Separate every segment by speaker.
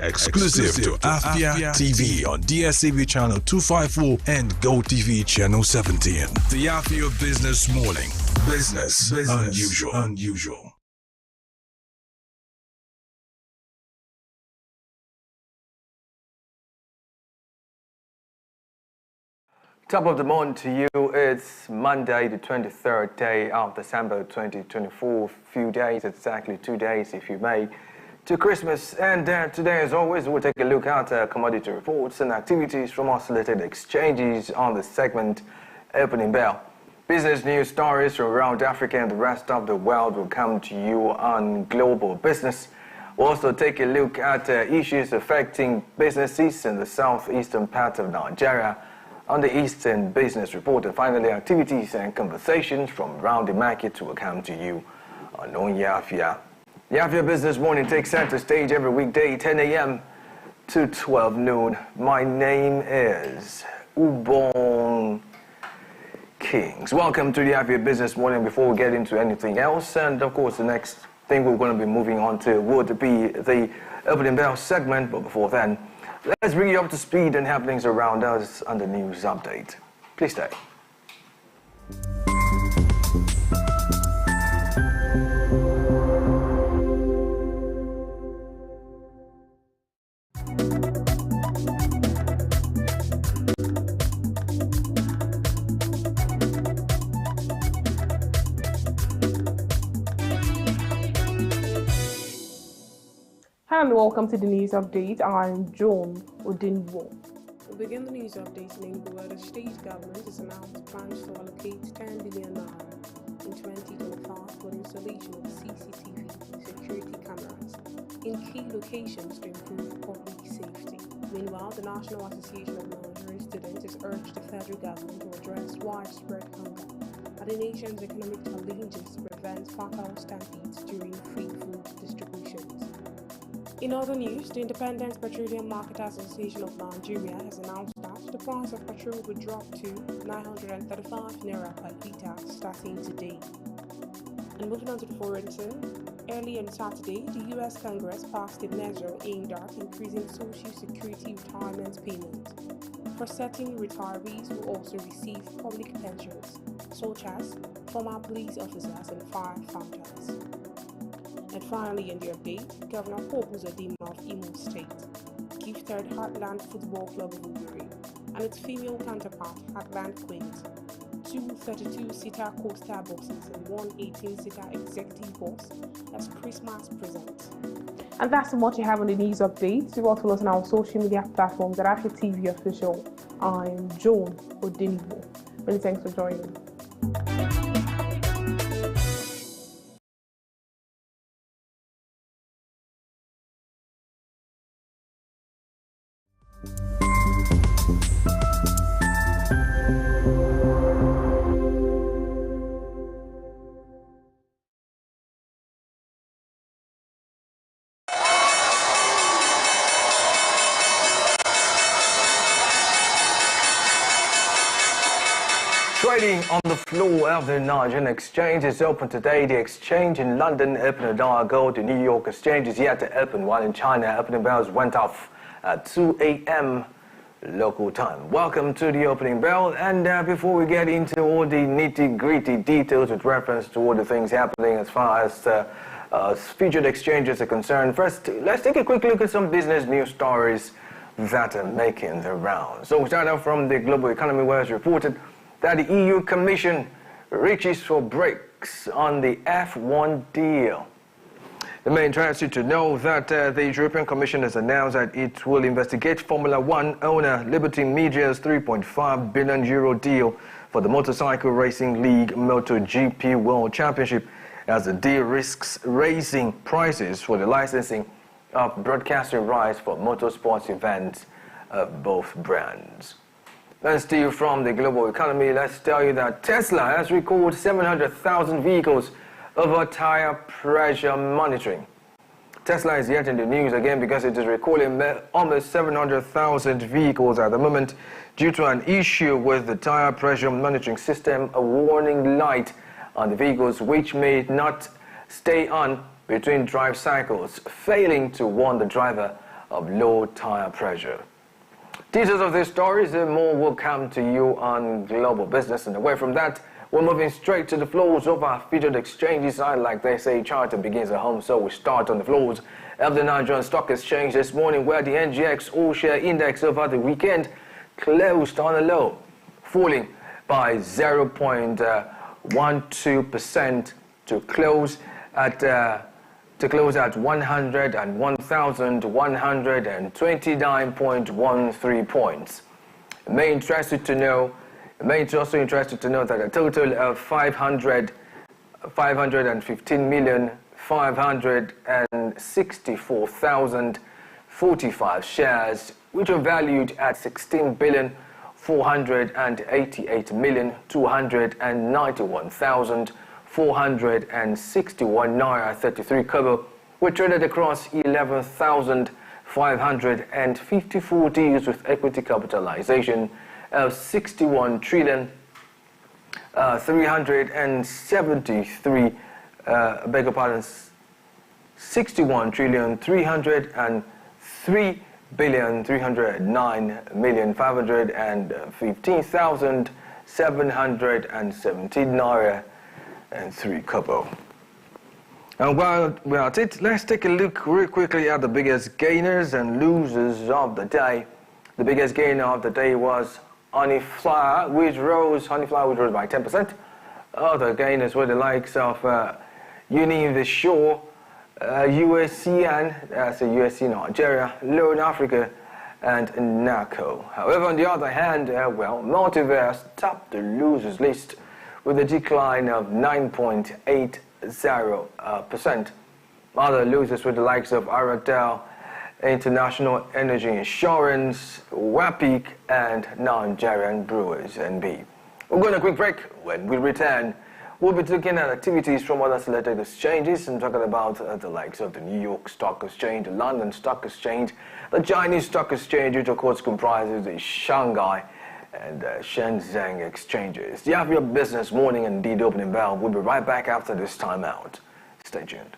Speaker 1: Exclusive to Afia TV on DSTV channel 254 and GoTV channel 17. The Afia Business Morning. Business unusual.
Speaker 2: Top of the morning to you. It's Monday, the 23rd day of December 2024. Few days, exactly 2 days, if you may, to Christmas. And today, as always, we'll take a look at commodity reports and activities from our selected exchanges on the segment Opening Bell. Business news stories from around Africa and the rest of the world will come to you on Global Business. We'll also take a look at issues affecting businesses in the southeastern part of Nigeria on the Eastern Business Report, and finally activities and conversations from around the market will come to you on Afia. The Afia Business Morning takes center stage every weekday 10 a.m. to 12 noon. My name is Ubong Kings. Welcome to the Afia Business Morning. Before we get into anything else, and of course the next thing we're going to be moving on to would be the Opening Bell segment, but before then, let's bring you up to speed and happenings around us on the news update. Please stay.
Speaker 3: And welcome to the news update. I'm John Odinwo.
Speaker 4: We'll begin the news update in English, where the state government has announced plans to allocate 10 billion naira in 2025 for the installation of CCTV security cameras in key locations to improve public safety. Meanwhile, the National Association of Nigerian Students has urged the federal government to address widespread hunger and the nation's economic challenges to prevent fatal stampedes during free food distributions. In other news, the Independent Petroleum Marketers Association of Nigeria has announced that the price of petrol will drop to 935 naira per litre starting today. And moving on to the foreign scene, early on Saturday, the U.S. Congress passed a measure aimed at increasing Social Security retirement payments for certain retirees who also receive public pensions, such as former police officers and firefighters. And finally, in the update, Governor Hope Uzodinma of Imo State gifted Heartland Football Club of Owerri and its female counterpart, Heartland Queens, 2 32-seater coaster buses and 1 18-seater executive bus as Christmas presents.
Speaker 3: And that's what you have on the news update. You also follow us on our social media platforms at Afia TV Official. I'm John Odinwo. Many thanks for joining.
Speaker 2: Trading on the floor of the Nigerian exchange is open today. The exchange in London opened an hour ago. The New York exchange is yet to open, while in China, opening bells went off at 2 a.m. local time. Welcome to the opening bell. And before we get into all the nitty-gritty details with reference to all the things happening as far as featured exchanges are concerned, first, let's take a quick look at some business news stories that are making the rounds. So we start off from the global economy, where it's reported that the EU Commission reaches for brakes on the F1 deal. The main interest you to know that the European Commission has announced that it will investigate Formula One owner Liberty Media's €3.5 billion deal for the motorcycle racing league MotoGP World Championship, as the deal risks raising prices for the licensing of broadcasting rights for motorsports events of both brands. And still from the global economy, let's tell you that Tesla has recorded 700,000 vehicles over tire pressure monitoring. Tesla is yet in the news again because it is recording almost 700,000 vehicles at the moment due to an issue with the tire pressure monitoring system, a warning light on the vehicles which may not stay on between drive cycles, failing to warn the driver of low tire pressure. Details of these stories and more will come to you on Global Business. And away from that, we're moving straight to the floors of our featured exchanges. Like they say, charter begins at home, so we start on the floors of the Nigerian Stock Exchange this morning, where the NGX All-Share Index over the weekend closed on a low, falling by 0.12% to close at 101,129.13 points. It may also interested to know that a total of 515,564,045 shares, which are valued at 16,488,291,461 naira 33 kobo, were traded across 11,554 deals with equity capitalization of 61 trillion 373 61 trillion 303 billion 309,515,717 naira and 3 kobo. And while we're at it, let's take a look real quickly at the biggest gainers and losers of the day. The biggest gainer of the day was Honey Flour, which rose by 10%. Other gainers were the likes of Univision, USCN, that's USC Nigeria, Loan Africa, and NACO. However, on the other hand, Multiverse topped the losers list with a decline of 9.80%. Other losers were the likes of Aratel, International Energy Insurance, WAPIC, and Nigerian Brewers NB. We're going to a quick break. When we return, we'll be looking at activities from other selected exchanges and talking about the likes of the New York Stock Exchange, the London Stock Exchange, the Chinese Stock Exchange, which of course comprises the Shanghai and Shenzhen exchanges. The Afia Business Morning and Indeed Opening Bell. We'll be right back after this time out. Stay tuned.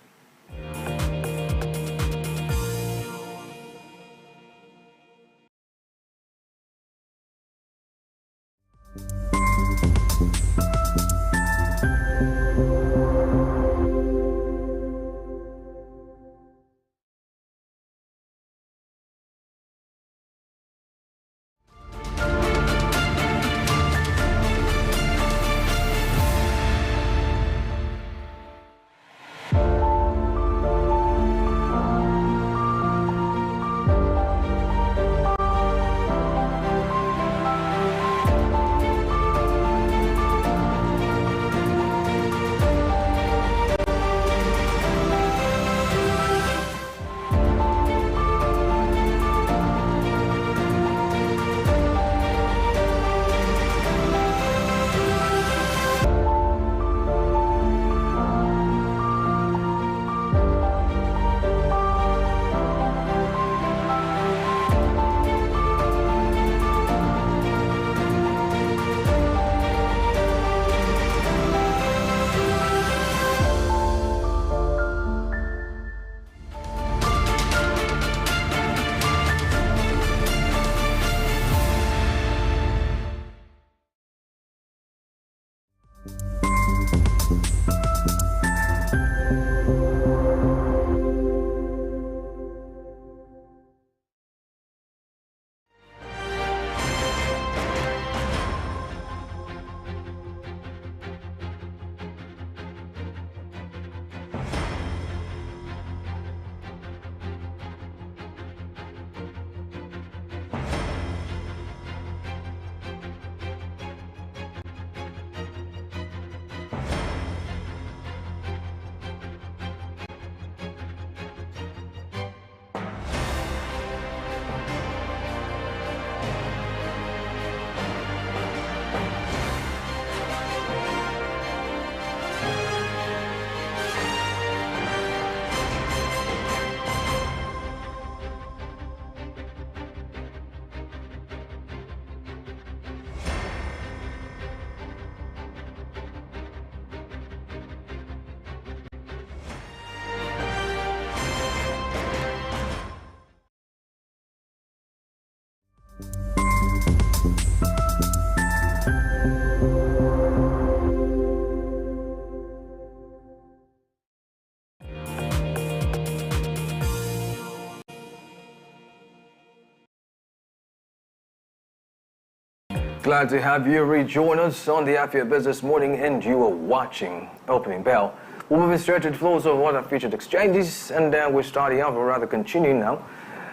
Speaker 2: Glad to have you rejoin us on the Afia Business Morning, and you are watching Opening Bell. We're moving straight to the floors of what are featured exchanges, and we're starting off, or rather continuing now,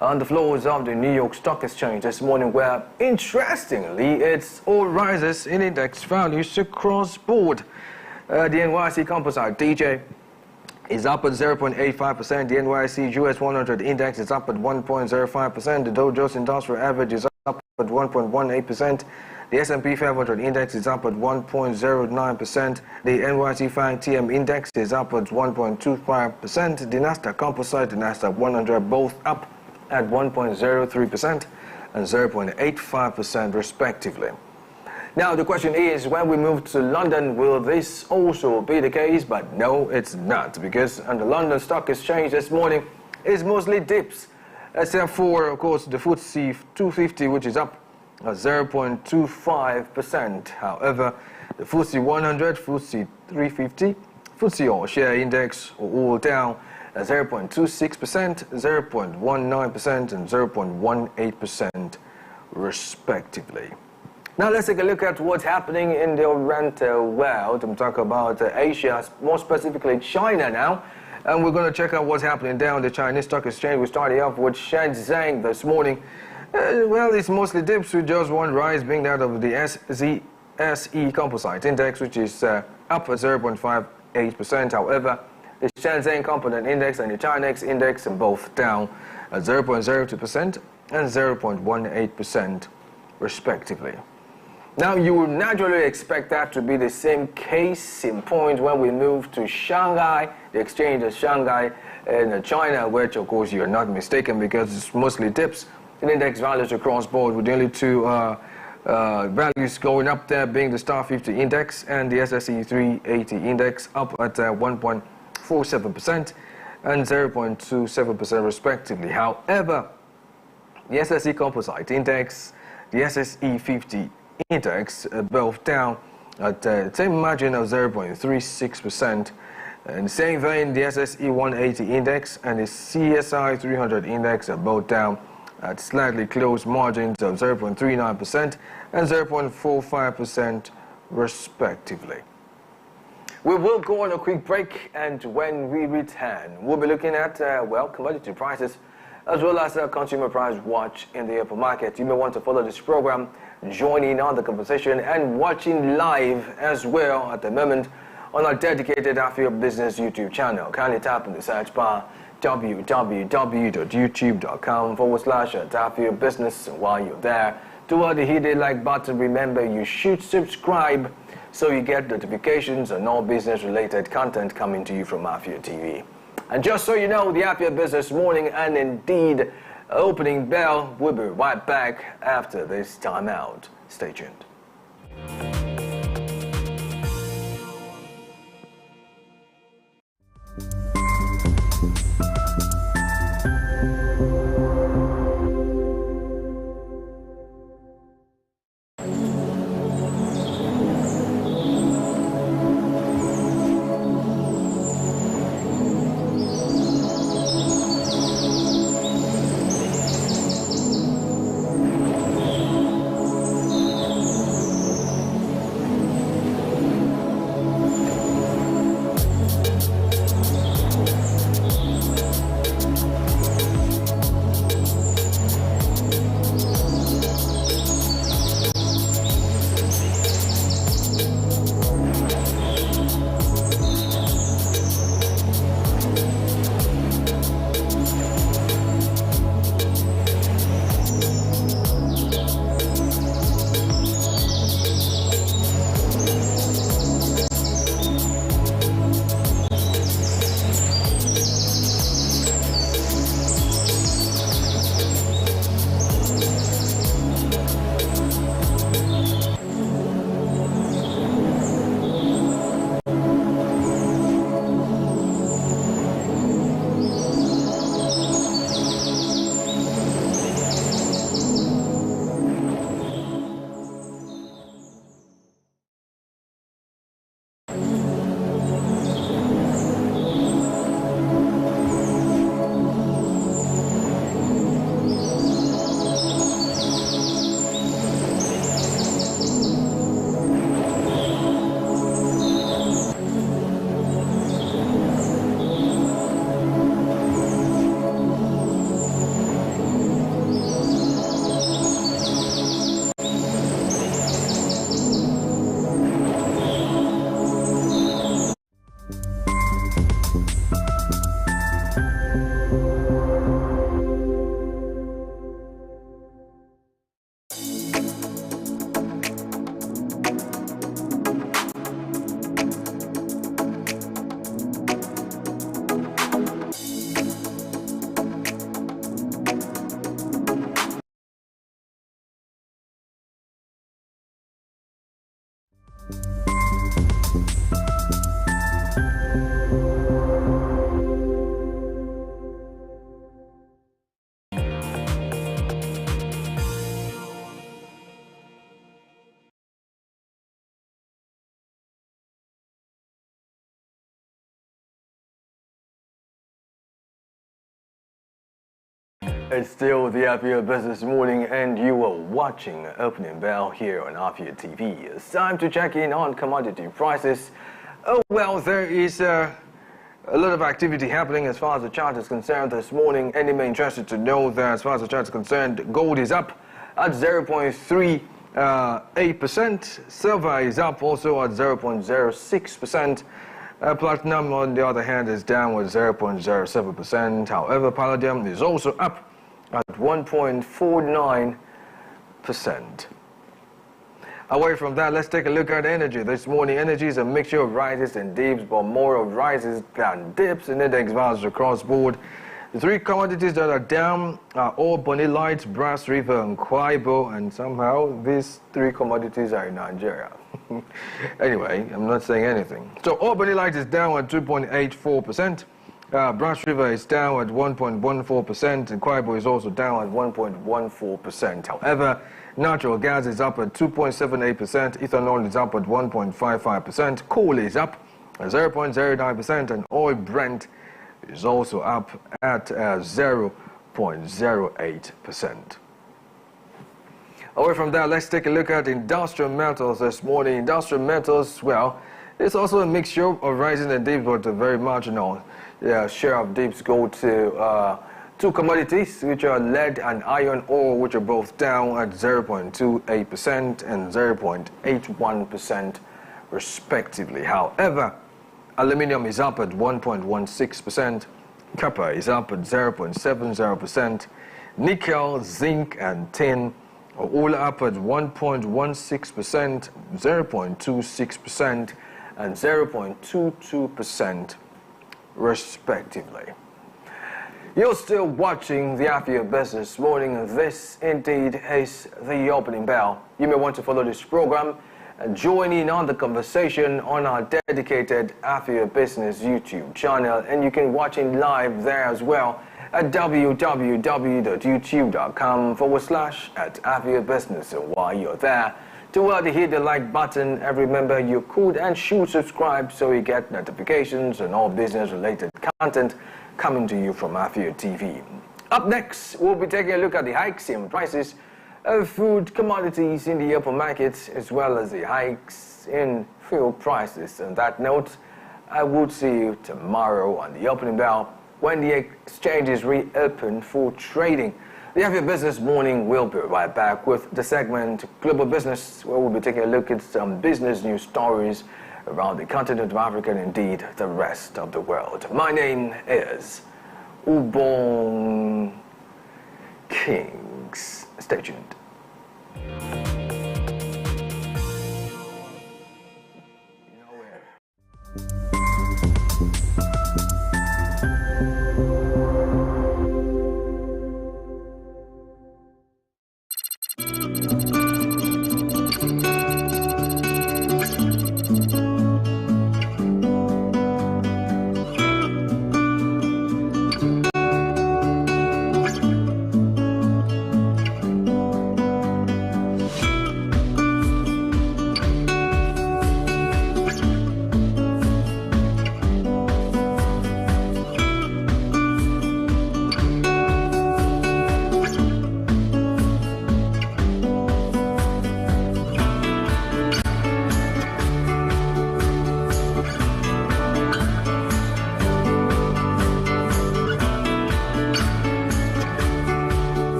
Speaker 2: on the floors of the New York Stock Exchange this morning, where, interestingly, it's all rises in index values across board. The NYSE Composite DJ is up at 0.85%. The NYSE US 100 index is up at 1.05%. The Dow Jones Industrial Average is up at 1.18%. The S&P 500 index is up at 1.09%. The NYSE 5 TM index is up at 1.25%. The Nasdaq Composite, the Nasdaq 100, both up at 1.03% and 0.85% respectively. Now the question is, when we move to London, will this also be the case? But no, it's not, because on the London Stock Exchange this morning is mostly dips, except for, of course, the FTSE 250, which is up 0.25%. However, the FTSE 100, FTSE 350, FTSE All-Share Index are all down at 0.26%, 0.19%, and 0.18% respectively. Now let's take a look at what's happening in the Oriental world. I'm talking about Asia, more specifically China now. And we're going to check out what's happening down the Chinese Stock Exchange. We're starting off with Shenzhen this morning. Well, it's mostly dips, with just one rise being that of the SE Composite Index, which is up at 0.58%. However, the Shenzhen Component Index and the Chinex Index are both down at 0.02% and 0.18% respectively. Now, you would naturally expect that to be the same case in point when we move to Shanghai, the exchange of Shanghai in China, which, of course, you're not mistaken, because it's mostly dips in index values across board, with only two values going up there, being the Star 50 Index and the SSE 380 Index, up at 1.47% and 0.27% respectively. However, the SSE Composite Index, the SSE 50 Index are both down at the same margin of 0.36%. In the same vein, the SSE 180 Index and the CSI 300 Index are both down at slightly close margins of 0.39% and 0.45% respectively. We will go on a quick break, and when we return, we'll be looking at, commodity prices as well as a consumer price watch in the open market. You may want to follow this program, joining on the conversation and watching live as well at the moment on our dedicated Afia Business YouTube channel. Kindly tap in the search bar www.youtube.com/Afia Business. And while you're there, do hit the like button. Remember, you should subscribe so you get notifications on all business related content coming to you from Afia TV. And just so you know, the Afia Business Morning and indeed Opening Bell will be right back after this time out. Stay tuned. It's still the Afia Business Morning, and you are watching Opening Bell here on Afia TV. It's time to check in on commodity prices. Oh, well, there is a lot of activity happening as far as the chart is concerned this morning. Any may interested to know that as far as the chart is concerned, gold is up at 0.38%. Silver is up also at 0.06%. Platinum, on the other hand, is down with 0.07%. However, palladium is also up at 1.49%. Away from that, let's take a look at energy. This morning, energy is a mixture of rises and dips, but more of rises than dips in index values across board. The three commodities that are down are ore, bonylite, brass river, and Kwaibo, and somehow these three commodities are in Nigeria. Anyway, I'm not saying anything. So ore, bonylite is down at 2.84%. Brass river is down at 1.14%, and Kwaibo is also down at 1.14%. However, natural gas is up at 2.78%, ethanol is up at 1.55%, coal is up at 0.09%, and oil Brent is also up at 0.08%. Away from that, let's take a look at industrial metals this morning. Industrial metals, well, it's also a mixture of rising and dips, but a very marginal share of dips go to two commodities, which are lead and iron ore, which are both down at 0.28% and 0.81% respectively. However, aluminium is up at 1.16%, copper is up at 0.70%, nickel, zinc, and tin are all up at 1.16%, 0.26%, and 0.22% respectively. You're still watching the Afia Business Morning, and this indeed is the opening bell. You may want to follow this program and join in on the conversation on our dedicated Afia Business YouTube channel, and you can watch it live there as well at www.youtube.com/@Afia Business. And while you're there, to hit the like button, and remember you could and should subscribe so you get notifications on all business related content coming to you from Afia TV. Up next, we'll be taking a look at the hikes in prices of food commodities in the open markets, as well as the hikes in fuel prices. On that note, I will see you tomorrow on the opening bell when the exchanges reopen for trading. The Afia Business Morning will be right back with the segment Global Business, where we'll be taking a look at some business news stories around the continent of Africa and indeed the rest of the world. My name is Ubong Kings. Stay tuned.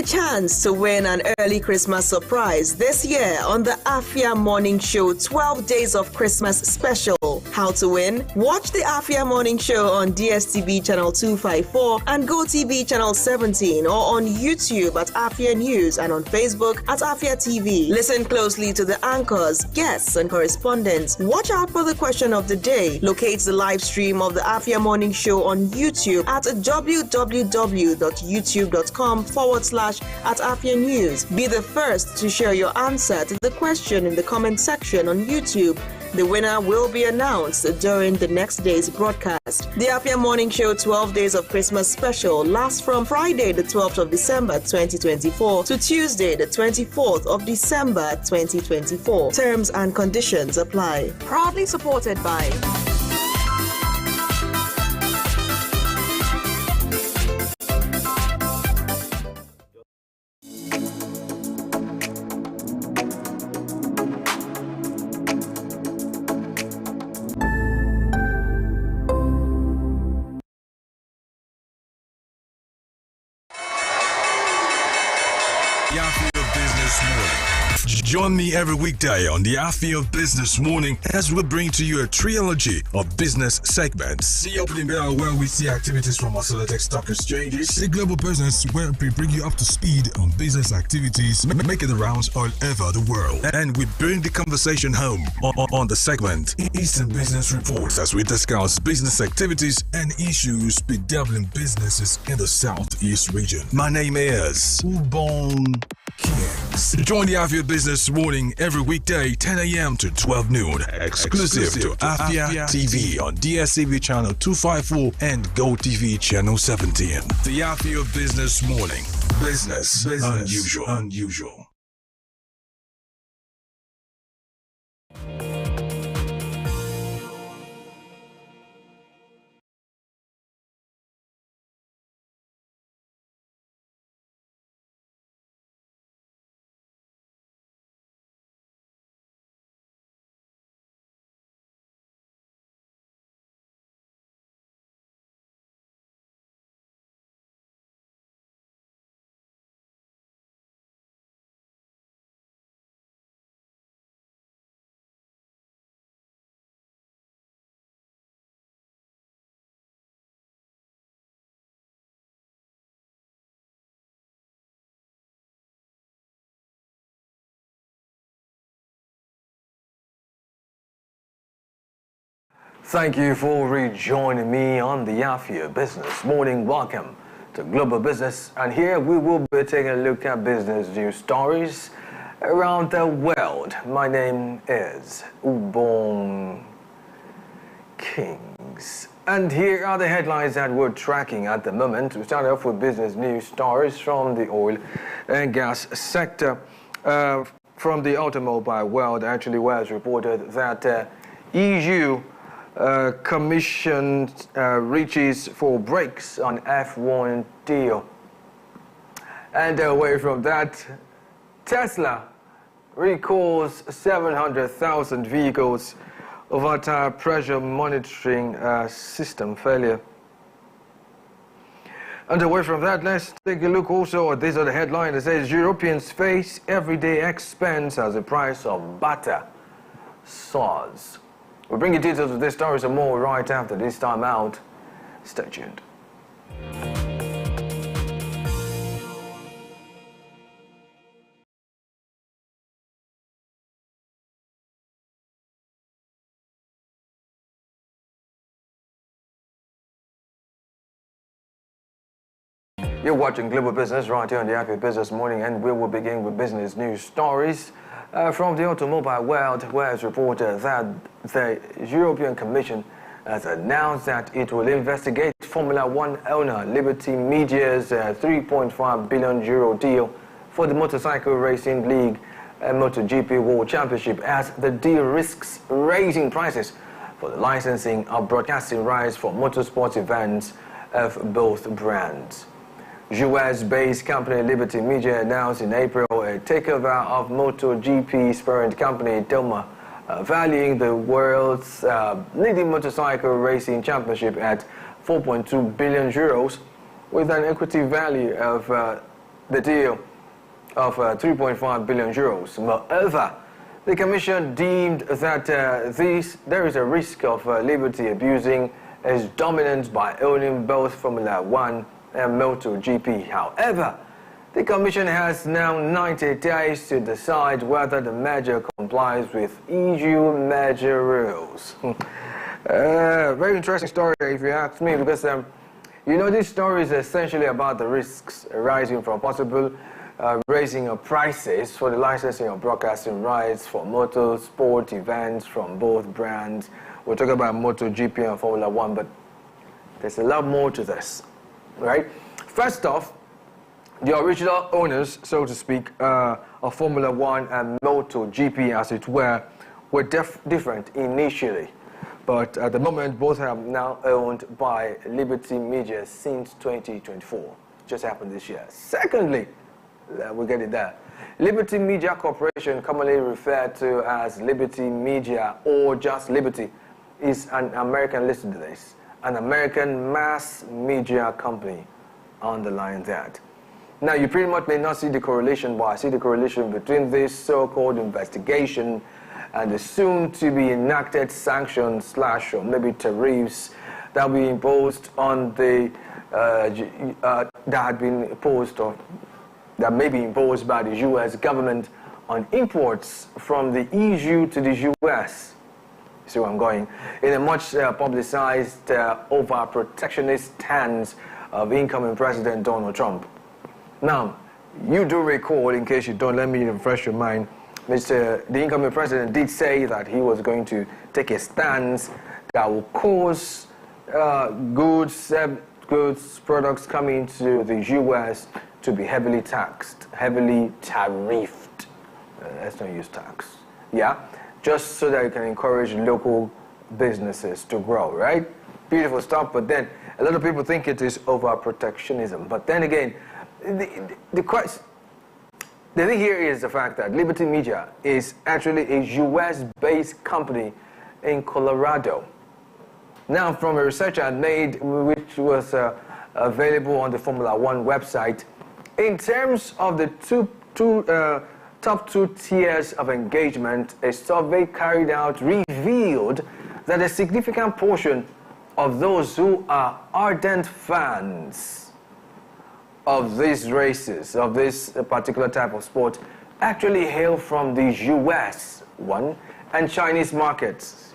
Speaker 5: a chance to win an early Christmas surprise this year on the Afia Morning Show 12 Days of Christmas Special. How to win? Watch the Afia Morning Show on DSTV channel 254 and GoTV channel 17, or on YouTube at Afia News and on Facebook at Afia TV. Listen closely to the anchors, guests, and correspondents. Watch out for the question of the day. Locate the live stream of the Afia Morning Show on YouTube at www.youtube.com/@Afia News. Be the first to share your answer to the question in the comment section on YouTube. The winner will be announced during the next day's broadcast. The Afia Morning Show 12 Days of Christmas Special lasts from Friday the 12th of December 2024 to Tuesday the 24th of December 2024. Terms and conditions apply. Proudly supported by
Speaker 1: Join me every weekday on the Afia Business Morning as we bring to you a trilogy of business segments. The opening bell, where we see activities from our selected stock exchanges. The global business, where we bring you up to speed on business activities making the rounds all over the world. And we bring the conversation home on the segment Eastern Business Reports, as we discuss business activities and issues bedeviling businesses in the Southeast region. My name is Ubon Kings. Join the Afia Business Morning every weekday 10 a.m. to 12 noon. Exclusive to Afia TV on DSTV channel 254 and GoTV channel 17. The Afia Business Morning. Business unusual.
Speaker 2: Thank you for rejoining me on the Afia Business Morning. Welcome to Global Business, and here we will be taking a look at business news stories around the world. My name is Ubon Kings, and here are the headlines that we're tracking at the moment. We start off with business news stories from the oil and gas sector. From the automobile world, actually, where it's reported that EU Commission reaches for brakes on F1 deal. And away from that, Tesla recalls 700,000 vehicles over tire pressure monitoring system failure. And away from that, let's take a look also at this other headline that says Europeans face everyday expense as the price of butter soars. We'll bring you details of this story and more right after this time out. Stay tuned. You're watching Global Business right here on the Afia Business Morning, and we will begin with business news stories from the automobile world, where it's reported that the European Commission has announced that it will investigate Formula One owner Liberty Media's €3.5 billion deal for the Motorcycle Racing League and MotoGP World Championship, as the deal risks raising prices for the licensing of broadcasting rights for motorsports events of both brands. US-based company Liberty Media announced in April a takeover of MotoGP's parent company Doma, valuing the world's leading motorcycle racing championship at €4.2 billion, with an equity value of the deal of 3.5 billion euros. Moreover, the Commission deemed that there is a risk of Liberty abusing its dominance by owning both Formula One and MotoGP. However, the Commission has now 90 days to decide whether the merger complies with EU merger rules. Very interesting story, if you ask me, because this story is essentially about the risks arising from possible raising of prices for the licensing of broadcasting rights for motorsport events from both brands. We're talking about MotoGP and Formula One, but there's a lot more to this, right? First off, the original owners, so to speak, of Formula One and MotoGP, as it were different initially. But at the moment, both are now owned by Liberty Media since 2024. Just happened this year. Secondly, we'll get it there. Liberty Media Corporation, commonly referred to as Liberty Media or just Liberty, is an American listed list, an American mass media company. Underline that. Now, you pretty much may not see the correlation, but I see the correlation between this so-called investigation and the soon-to-be enacted sanctions / or maybe tariffs that will be imposed on the that may be imposed by the U.S. government on imports from the EU to the U.S. See where I'm going? In a much publicized over-protectionist stance of incoming President Donald Trump. Now, you do recall, in case you don't, let me refresh your mind, the incoming president did say that he was going to take a stance that will cause goods, products coming to the U.S. to be heavily taxed, heavily tariffed. Let's not use tax. Yeah? Just so that you can encourage local businesses to grow, right? Beautiful stuff, but then a lot of people think it is over-protectionism. But then again, the thing here is the fact that Liberty Media is actually a US-based company in Colorado. Now, from a research I made, which was available on the Formula One website, in terms of the top two tiers of engagement, a survey carried out revealed that a significant portion of those who are ardent fans of these races, of this particular type of sport, actually hail from the US, and Chinese markets,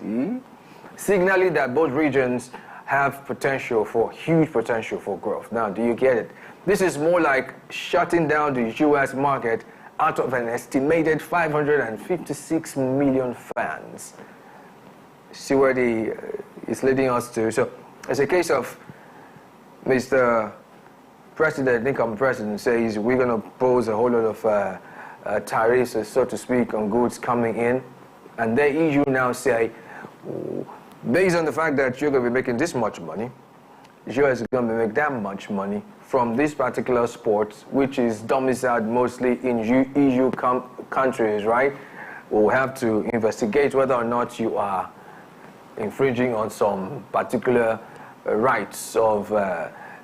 Speaker 2: signaling that both regions have huge potential for growth. Now, do you get it? This is more like shutting down the US market out of an estimated 556 million fans. See where it's leading us to. So, it's a case of Mr. President, incoming president, says we're going to impose a whole lot of tariffs, so to speak, on goods coming in. And the EU now say, based on the fact that you're going to be making this much money, US is going to make that much money from this particular sport, which is domiciled mostly in EU countries, right? We'll have to investigate whether or not you are infringing on some particular rights of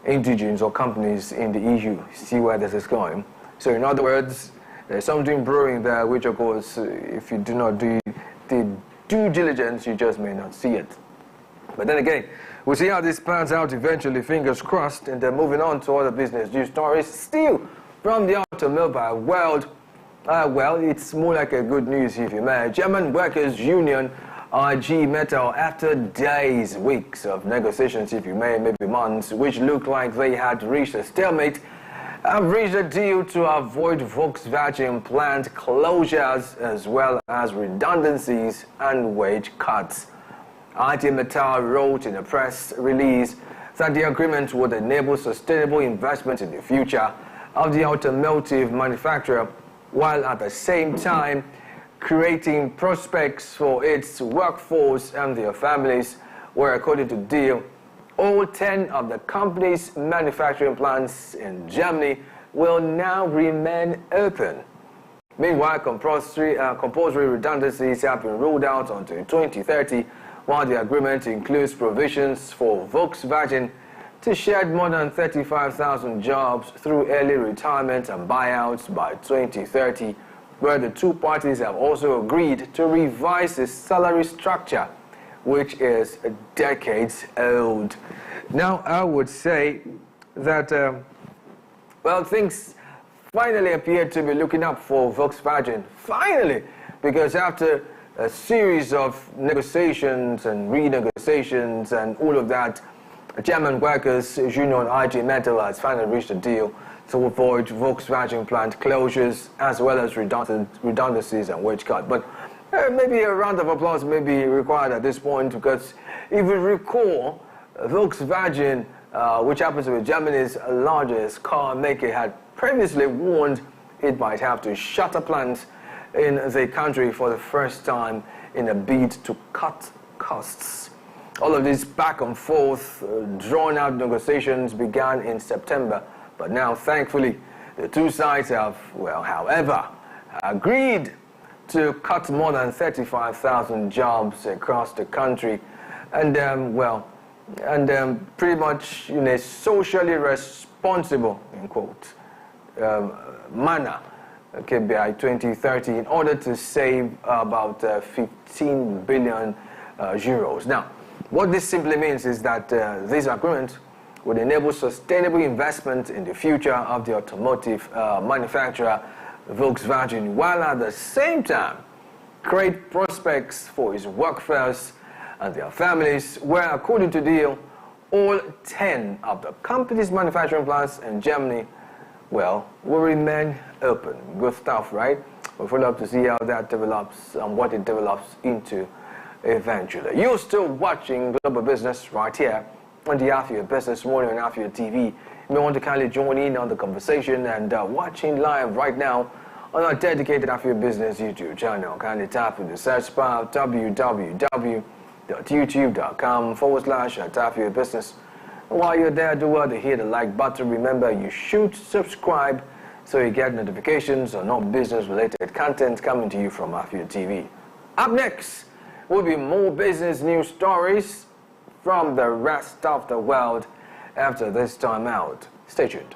Speaker 2: indigenes or companies in the EU. See where this is going. So in other words, there's something brewing there, which of course, if you do not do the due diligence, you just may not see it. But then again, we'll see how this pans out eventually, fingers crossed. And then moving on to other business news stories, still from the automobile world. Well, it's more like a good news, if you may. German Workers' Union, G Metal, after days, weeks of negotiations, if you may, maybe months, which looked like they had reached a stalemate, have reached a deal to avoid Volkswagen plant closures as well as redundancies and wage cuts. IG Metall wrote in a press release that the agreement would enable sustainable investment in the future of the automotive manufacturer, while at the same time creating prospects for its workforce and their families, where according to the deal, all 10 of the company's manufacturing plants in Germany will now remain open. Meanwhile, compulsory redundancies have been ruled out until 2030, while the agreement includes provisions for Volkswagen to shed more than 35,000 jobs through early retirement and buyouts by 2030, where the two parties have also agreed to revise the salary structure, which is decades old. Now, I would say that, things finally appear to be looking up for Volkswagen. Finally, because after a series of negotiations and renegotiations and all of that, German Workers Union IG Metall has finally reached a deal to avoid Volkswagen plant closures as well as redundancies and wage cut. But maybe a round of applause may be required at this point, because if you recall, Volkswagen, which happens to be Germany's largest car maker, had previously warned it might have to shutter plants in the country for the first time in a bid to cut costs. All of these back and forth, drawn out negotiations began in September, but now thankfully the two sides have, however, agreed to cut more than 35,000 jobs across the country, and pretty much in a socially responsible, in quotes, manner, by 2030, in order to save about 15 billion euros. Now, what this simply means is that this agreement would enable sustainable investment in the future of the automotive manufacturer Volkswagen, while at the same time create prospects for its workforce and their families, where, according to the deal, all 10 of the company's manufacturing plants in Germany, will remain open. Good stuff, right? We'll follow up to see how that develops and what it develops into eventually. You're still watching Global Business right here on the Afia Business Morning on Afia TV. You may want to kindly join in on the conversation and watching live right now on our dedicated Afia Business YouTube channel. Kindly tap in the search bar www.youtube.com/Afia Business. And while you're there, do well to hit the like button. Remember, you should subscribe so you get notifications on all business-related content coming to you from Afia TV. Up next will be more business news stories from the rest of the world after this time out. Stay tuned.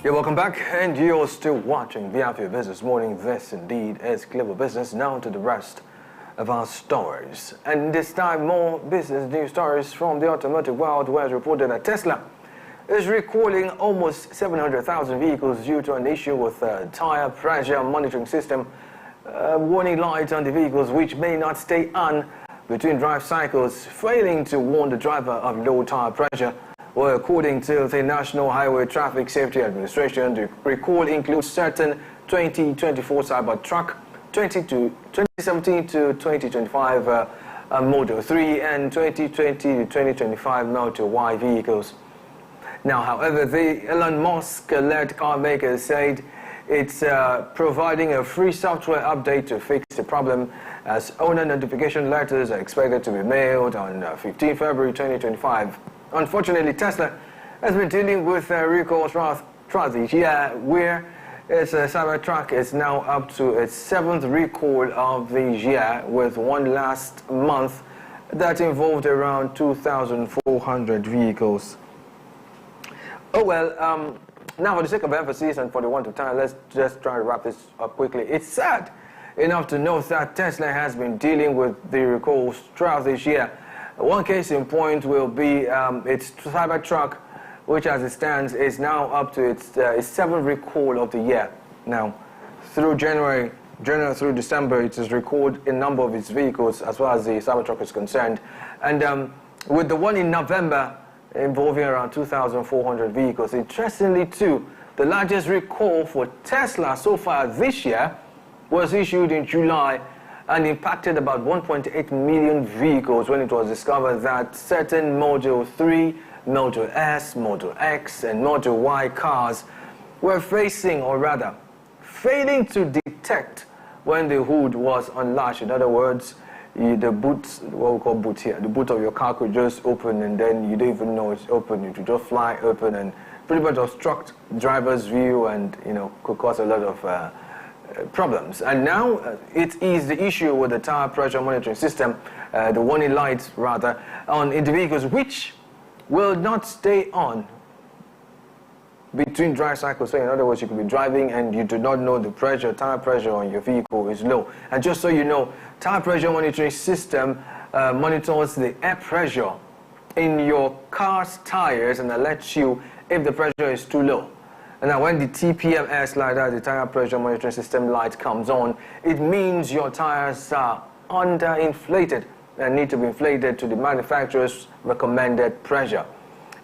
Speaker 2: Yeah, welcome back, and you're still watching the Afia Business Morning. This indeed is Global Business. Now to the rest of our stories. And this time, more business news stories from the automotive world, where it's reported that Tesla is recalling almost 700,000 vehicles due to an issue with a tire pressure monitoring system, warning lights on the vehicles which may not stay on between drive cycles, failing to warn the driver of low tire pressure. Well, according to the National Highway Traffic Safety Administration, the recall includes certain 2024 Cybertruck, 2017 to 2025 Model 3, and 2020 to 2025 Model Y vehicles. Now, however, the Elon Musk-led car maker said it's providing a free software update to fix the problem, as owner notification letters are expected to be mailed on 15 February 2025. Unfortunately, Tesla has been dealing with recalls throughout the year, where its Cybertruck is now up to its 7th recall of the year, with one last month that involved around 2,400 vehicles. Oh well, now for the sake of emphasis and for the want of time, let's just try to wrap this up quickly. It's sad enough to note that Tesla has been dealing with the recalls throughout this year. One case in point will be its Cybertruck, which as it stands is now up to its 7th recall of the year. Now, through January through December, it has recalled a number of its vehicles as far as the Cybertruck is concerned. And with the one in November involving around 2,400 vehicles. Interestingly too, the largest recall for Tesla so far this year was issued in July and impacted about 1.8 million vehicles when it was discovered that certain Model 3, Model S, Model X, and Model Y cars were facing, or rather, failing to detect when the hood was unlatched. In other words, the boot, what we call boot here, the boot of your car could just open and then you don't even know it's open. It would just fly open and pretty much obstruct driver's view and, could cause a lot of problems. And now it is the issue with the tire pressure monitoring system, the warning lights rather, on the vehicles, which will not stay on between drive cycles. So in other words, you could be driving and you do not know the tire pressure on your vehicle is low. And just so you know, tire pressure monitoring system monitors the air pressure in your car's tires and alerts you if the pressure is too low. And now when the TPMS like that, the tire pressure monitoring system light comes on, it means your tires are underinflated and need to be inflated to the manufacturer's recommended pressure.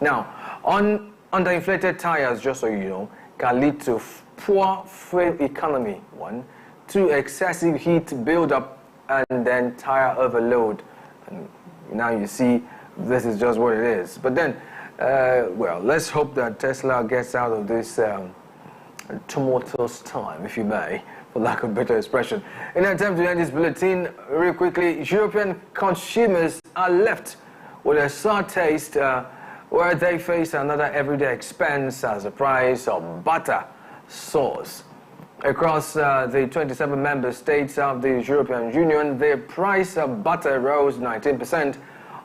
Speaker 2: Now, underinflated tires, just so you know, can lead to poor fuel economy one to excessive heat buildup and then tire overload. And now you see this is just what it is. But then, well, let's hope that Tesla gets out of this tumultuous time, if you may, for lack of a better expression. In an attempt to end this bulletin, real quickly, European consumers are left with a sour taste where they face another everyday expense as the price of butter soars. Across the 27 member states of the European Union, the price of butter rose 19%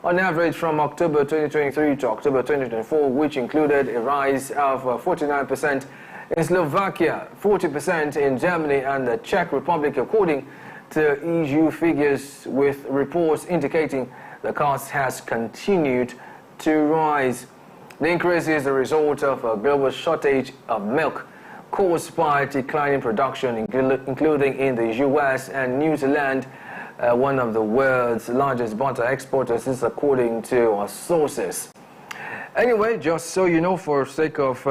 Speaker 2: on average from October 2023 to October 2024, which included a rise of 49% in Slovakia, 40% in Germany and the Czech Republic, according to EU figures, with reports indicating the cost has continued to rise. The increase is a result of a global shortage of milk caused by declining production, including in the US and New Zealand, one of the world's largest butter exporters, is according to our sources. Anyway, just so you know, for sake of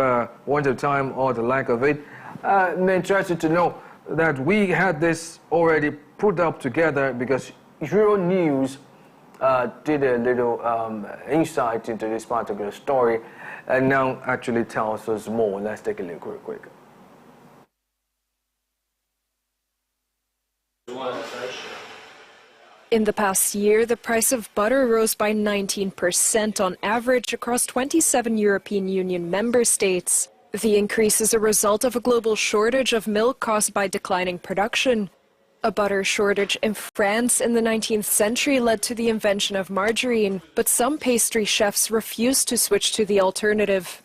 Speaker 2: want of time or the lack of it, I'm interested to know that we had this already put up together because Euro News did a little insight into this particular story and now actually tells us more. Let's take a look real quick.
Speaker 6: In the past year, the price of butter rose by 19% on average across 27 European Union member states. The increase is a result of a global shortage of milk caused by declining production. A butter shortage in France in the 19th century led to the invention of margarine, but some pastry chefs refused to switch to the alternative.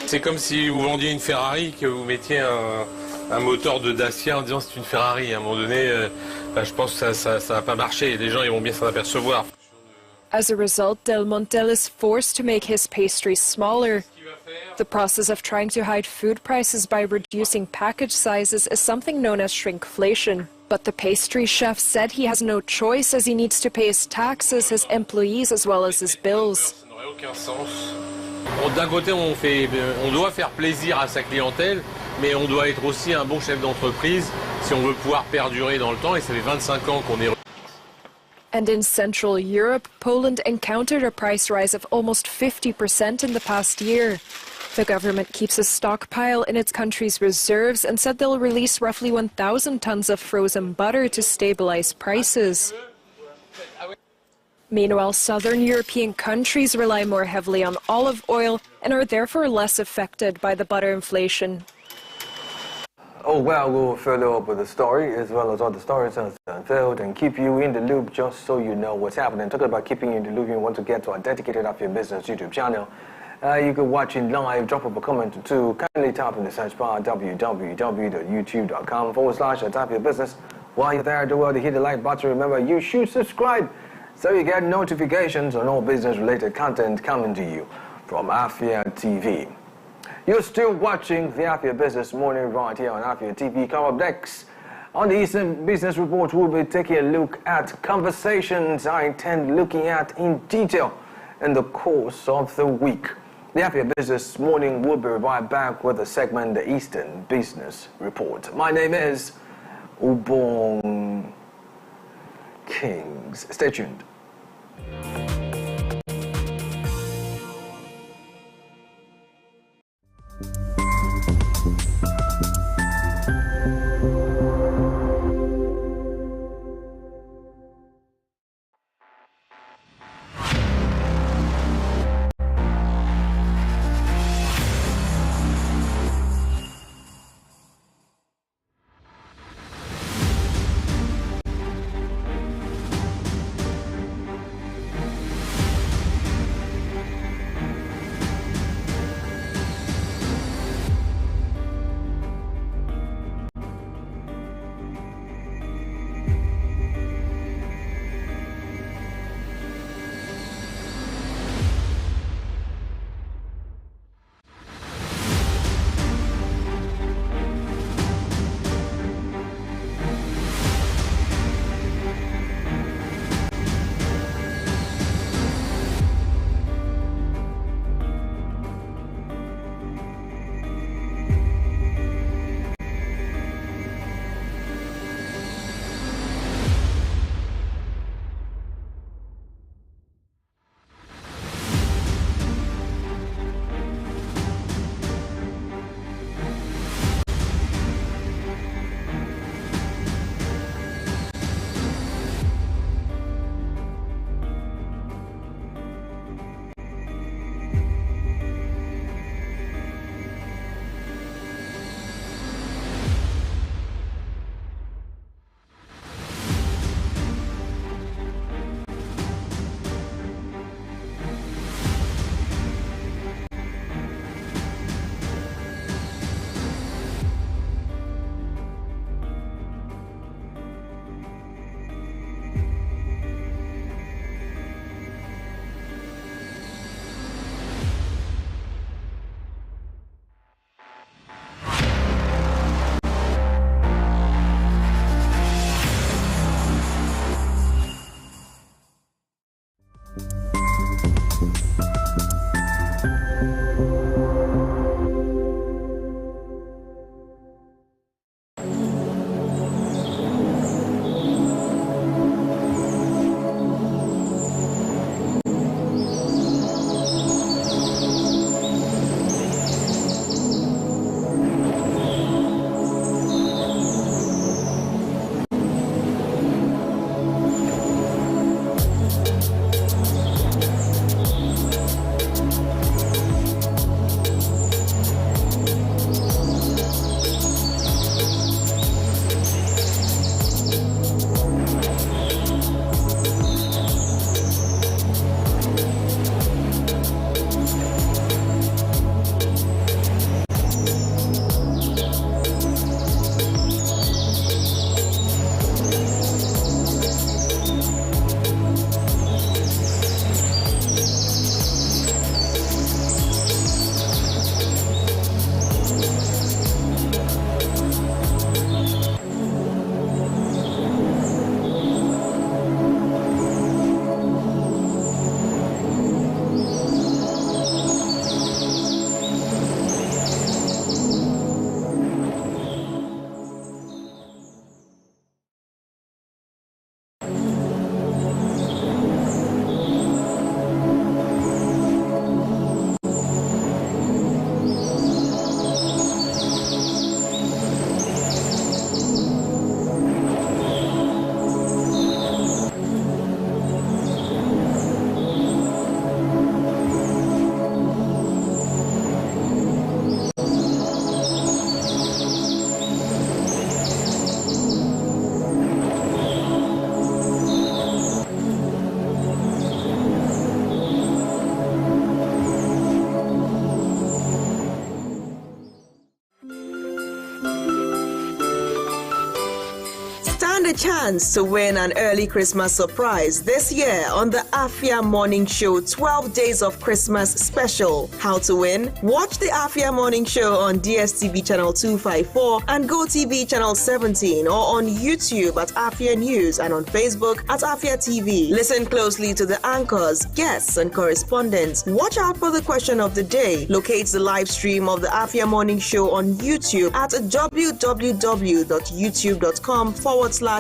Speaker 7: C'est comme si vous vendiez une Ferrari, que vous mettiez un moteur de Dacia en disant c'est une Ferrari. À un moment donné, je pense que ça va pas marcher. Les gens ils vont bien s'en apercevoir.
Speaker 6: As a result, Del Montel is forced to make his pastries smaller. The process of trying to hide food prices by reducing package sizes is something known as shrinkflation. But the pastry chef said he has no choice as he needs to pay his taxes, his employees, as well as his bills.
Speaker 7: Ça n'aurait aucun sens. D'un côté, on doit faire plaisir à sa clientèle, mais on doit être aussi un bon chef d'entreprise si on veut pouvoir perdurer dans le temps. Et ça fait 25 ans qu'on est.
Speaker 6: And in Central Europe, Poland encountered a price rise of almost 50% in the past year. The government keeps a stockpile in its country's reserves and said they'll release roughly 1,000 tons of frozen butter to stabilize prices. Meanwhile, southern European countries rely more heavily on olive oil and are therefore less affected by the butter inflation.
Speaker 2: Oh, well, we'll follow up with the story as well as other stories as unfold and keep you in the loop just so you know what's happening. Talking about keeping you in the loop, you want to get to our dedicated Afia Business YouTube channel. You can watch it live, drop up a comment or two. Kindly type in the search bar www.youtube.com/Afia Business. While you're there, do well to hit the like button. Remember, you should subscribe so you get notifications on all business-related content coming to you from Afia TV. You're still watching the Afia Business Morning right here on Afia TV. Come up next on the Eastern Business Report, we'll be taking a look at conversations I intend looking at in detail in the course of the week. The Afia Business Morning will be right back with the segment, the Eastern Business Report. My name is Ubong Kings. Stay tuned.
Speaker 5: Stand a chance to win an early Christmas surprise this year on the Afia Morning Show 12 Days of Christmas Special. How to win? Watch the Afia Morning Show on DSTV channel 254 and GoTV channel 17 or on YouTube at Afia News and on Facebook at Afia TV. Listen closely to the anchors, guests and correspondents. Watch out for the question of the day. Locate the live stream of the Afia Morning Show on YouTube at www.youtube.com/@Afia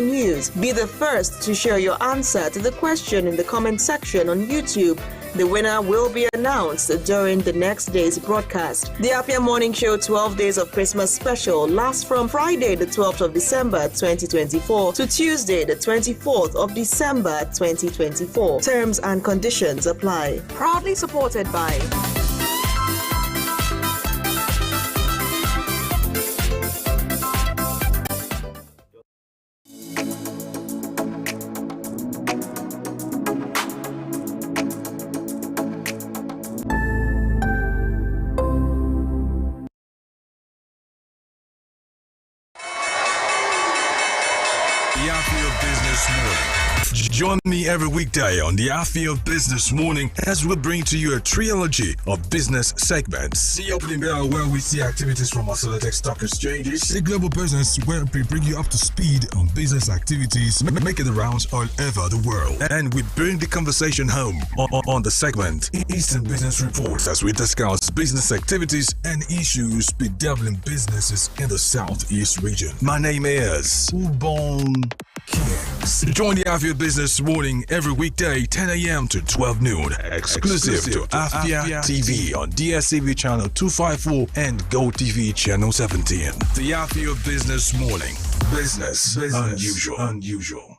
Speaker 5: News. Be the first to share your answer to the question in the comment section on YouTube. The winner will be announced during the next day's broadcast. The Afia Morning Show 12 Days of Christmas Special lasts from Friday the 12th of December 2024 to Tuesday the 24th of December 2024. Terms and conditions apply. Proudly supported by
Speaker 1: The Afia Business Morning. Join me every weekday on the Afia Business Morning as we bring to you a trilogy of business segments. See opening bell where we see activities from our Solitex stock exchanges. The global business where we bring you up to speed on business activities, making the rounds all over the world. And we bring the conversation home on the segment Eastern Business Reports as we discuss business activities and issues bedeviling businesses in the Southeast region. My name is Ubon Kings. Join the Afia Business Morning every weekday 10 a.m. to 12 noon. Exclusive to Afia TV on DSTV channel 254 and GoTV channel 17. The Afia Business Morning. Business unusual.